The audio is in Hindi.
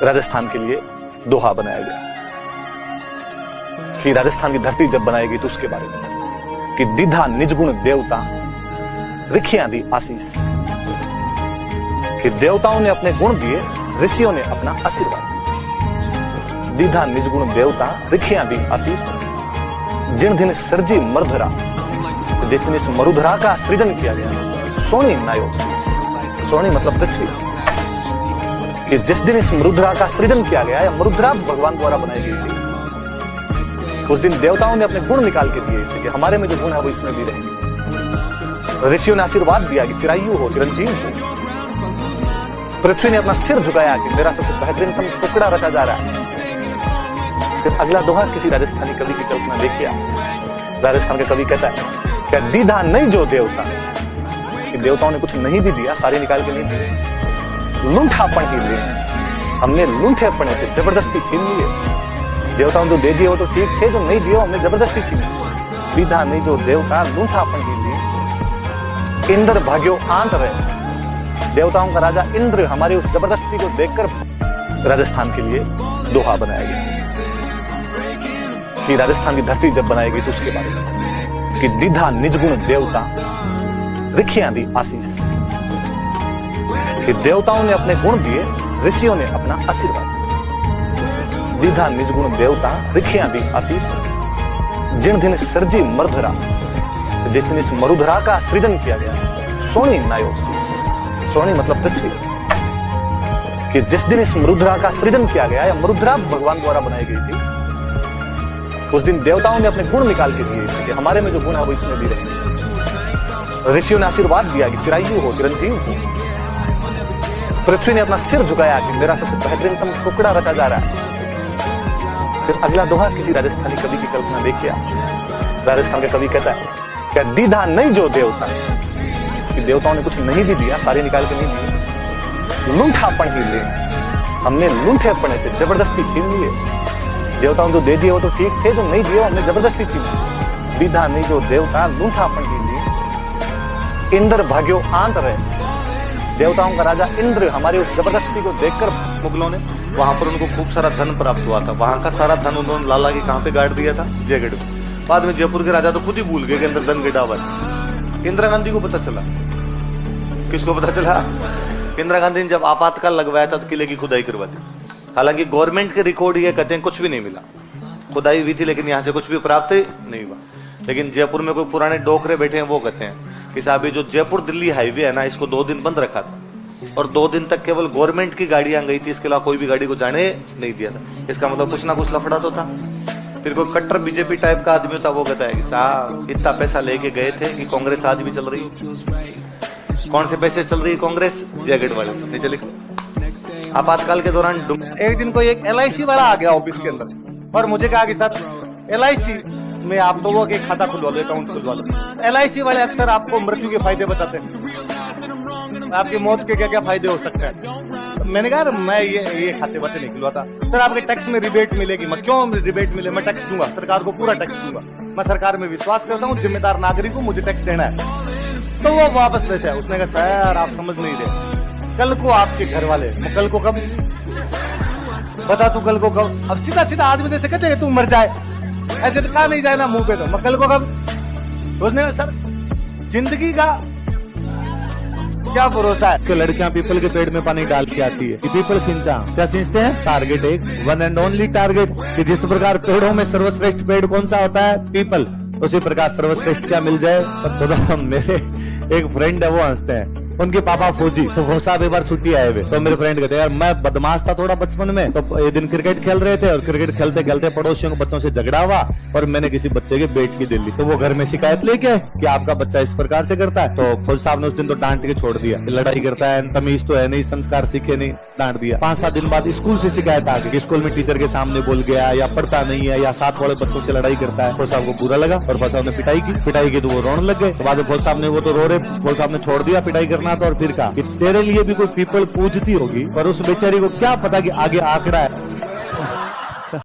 राजस्थान के लिए दोहा बनाया गया कि राजस्थान की धरती जब बनाई गई तो उसके बारे में कि दीधा निजगुण देवता रिखियां दी आशीष, कि देवताओं ने अपने गुण दिए, ऋषियों ने अपना आशीर्वाद। दीधा निजगुण देवता रिखियां दी आशीष, जिन दिन सर्जी मरुधरा, जिस दिन इस मरुधरा का सृजन किया गया। सोनी नायो, सोनी मतलब पृथ्वी, कि जिस दिन इस मरुधरा का सृजन किया गया, या मरुधरा भगवान द्वारा बनाई गई थी, उस दिन देवताओं ने अपने गुण निकाल के दिए, इसलिए कि हमारे में जो गुण है वो इसमें भी रहेंगे। ऋषियों ने आशीर्वाद दिया कि चिरायु हो, चिरंजीव हो। पृथ्वी ने अपना सिर झुकाया कि मेरा सबसे बेहतरीन टुकड़ा रचा जा रहा है। फिर अगला दोहा किसी राजस्थानी कवि की कल्पना देखिए। राजस्थान का कवि कहता है क्या दीधा नहीं जो देवता, कि देवताओं ने कुछ नहीं भी दिया, सारे निकाल के नहीं दिए। लूंठापन ही लिए, हमने लूंठेपने से जबरदस्ती छीन लिए। देवताओं जो दे दिए वो तो ठीक थे, जो नहीं दिए हमने जबरदस्ती छीन लिए। दीधा नहीं जो देवता लूंठापन ही लिए। इंद्र भाग्यो आंत रहे, देवताओं का राजा इंद्र हमारी उस जबरदस्ती को देखकर राजस्थान के लिए दोहा बनाया गया कि राजस्थान की धरती जब बनाई गई तो उसके बारे में कि दीधा निजगुण देवता रिखियां दी आशीष, कि देवताओं ने अपने गुण दिए, ऋषियों ने अपना आशीर्वाद। दीधा निजगुण देवता रिखियां दी आशीष, जिन दिन सर्जी मरुधरा, जिस दिन इस मरुधरा का सृजन किया गया। सोनी नायो, सोनी मतलब पृथ्वी, कि जिस दिन इस मरुधरा का सृजन किया गया, या मरुधरा भगवान द्वारा बनाई गई थी, उस दिन देवताओं ने अपने गुण निकाल के दिए, कि हमारे में जो गुण है वो इसमें भी रहेंगे। ऋषियों ने आशीर्वाद दिया कि चिरायु हो, चिरंजीव हो। पृथ्वी ने अपना सिर झुकाया कि मेरा सबसे बेहतरीन टुकड़ा रचा जा रहा है। फिर अगला दोहा किसी राजस्थानी कवि की कल्पना देखिए। राजस्थान का कवि कहता है क्या दीधा नहीं जो देवता, कि देवताओं ने कुछ नहीं भी दिया, सारे निकाल के नहीं दिए। लूंठापन ही लिए, हमने लूंठेपने से जबरदस्ती छीन लिए। देवताओं जो दे दिए वो तो ठीक थे, जो नहीं दिए हमने जबरदस्ती छीन लिए। दीधा नहीं जो देवता लूंठापन ही लिए। इंद्र भाग्यो आंत रहे, देवताओं का राजा इंद्र हमारी उस जबरदस्ती को देखकर, मुगलों ने वहां पर उनको खूब सारा धन प्राप्त हुआ था। वहां का सारा धन उन्होंने लाला के कहां पे गाड़ दिया था, जयगढ़ में। बाद में जयपुर के राजा तो खुद ही भूल गए कि अंदर धन गिरा हुआ। इंदिरा गांधी को पता चला। किसको पता चला? इंदिरा गांधी ने जब आपातकाल लगवाया था तो किले की खुदाई करवा दी। हालांकि गवर्नमेंट के रिकॉर्ड ये कहते हैं कुछ भी नहीं मिला, खुदाई हुई थी लेकिन यहाँ से कुछ भी प्राप्त नहीं हुआ। लेकिन जयपुर में कोई पुराने डोकरे बैठे हैं, वो कहते हैं कि साहब ये जो जयपुर दिल्ली हाईवे है ना, इसको 2 दिन बंद रखा था और 2 दिन तक केवल गवर्नमेंट की गाड़ियां गई थी, इसके अलावा कोई भी गाड़ी को जाने नहीं दिया था। इसका मतलब कुछ ना कुछ लफड़ा तो था। फिर कोई कट्टर बीजेपी टाइप का आदमी था, वो कहता है कि साहब इतना पैसा लेके गए थे कि कांग्रेस आज भी चल रही। कौन से पैसे चल रही है कांग्रेस? जयगढ़ वाले से नहीं चली। आपातकाल के दौरान एक दिन कोई एक LIC वाला आ गया ऑफिस के अंदर और मुझे कहा कि सर LIC में आप लोगों के खाता खुलवा दो, अकाउंट खुलवा दो। LIC वाले अक्सर आपको मृत्यु के फायदे बताते हैं, आपकी मौत के क्या क्या फायदे हो सकते हैं। मैंने कहा मैं ये खाते वाते नहीं खुलवाता। सर आपके टैक्स में रिबेट मिलेगी। मैं क्यों रिबेट मिले? मैं टैक्स दूंगा, सरकार को पूरा टैक्स दूंगा। मैं सरकार में विश्वास करता हूँ, जिम्मेदार नागरिक हूँ, मुझे टैक्स देना है। तो वो वापस ले जाए। उसने कहा सर आप समझ नहीं रहे, कल को आपके घर वाले, कल को कब बता तू, कल को कब? अब सीधा सीधा आदमी जैसे कहते हैं तू मर जाए, ऐसे तो कहा नहीं जाए ना मुंह पे। तो मैं कल को कब? उसने कहा सर जिंदगी का क्या भरोसा है? तो लड़कियां पीपल के पेड़ में पानी डाल के आती है कि पीपल सिंचा, क्या सिंचते हैं? टारगेट एक, वन एंड ओनली टारगेट, कि जिस प्रकार पेड़ों में सर्वश्रेष्ठ पेड़ कौन सा होता है? पीपल। उसी प्रकार सर्वश्रेष्ठ क्या मिल जाए तब तो मेरे एक फ्रेंड है वो हंसते हैं, उनके पापा फौजी, तो वो साहब एक बार छुट्टी आए हुए, तो मेरे फ्रेंड कहते हैं यार मैं बदमाश था थोड़ा बचपन में, तो ये दिन क्रिकेट खेल रहे थे और क्रिकेट खेलते खेलते पड़ोसियों के बच्चों से झगड़ा हुआ और मैंने किसी बच्चे के बेट की दे ली। तो वो घर में शिकायत लेके आए कि आपका बच्चा इस प्रकार से करता है। तो फौज साहब ने उस दिन तो डांट के छोड़ दिया, लड़ाई करता है, तमीज तो है नहीं, संस्कार सीखे नहीं, डांट दिया। 5-7 दिन बाद स्कूल से शिकायत आ गई, स्कूल में टीचर के सामने बोल गया, या पढ़ता नहीं है, या साथ वाले बच्चों से लड़ाई करता है। फौज साहब को बुरा लगा और फौज साहब ने पिटाई की तो वो रोने लग गए। बाद में फौज साहब ने वो तो रो रहे, फौज साहब ने छोड़ दिया पिटाई करना तो, और फिर कहा तेरे लिए भी कोई पीपल पूजती होगी, पर उस बेचारी को क्या पता कि आगे आंकड़ा है।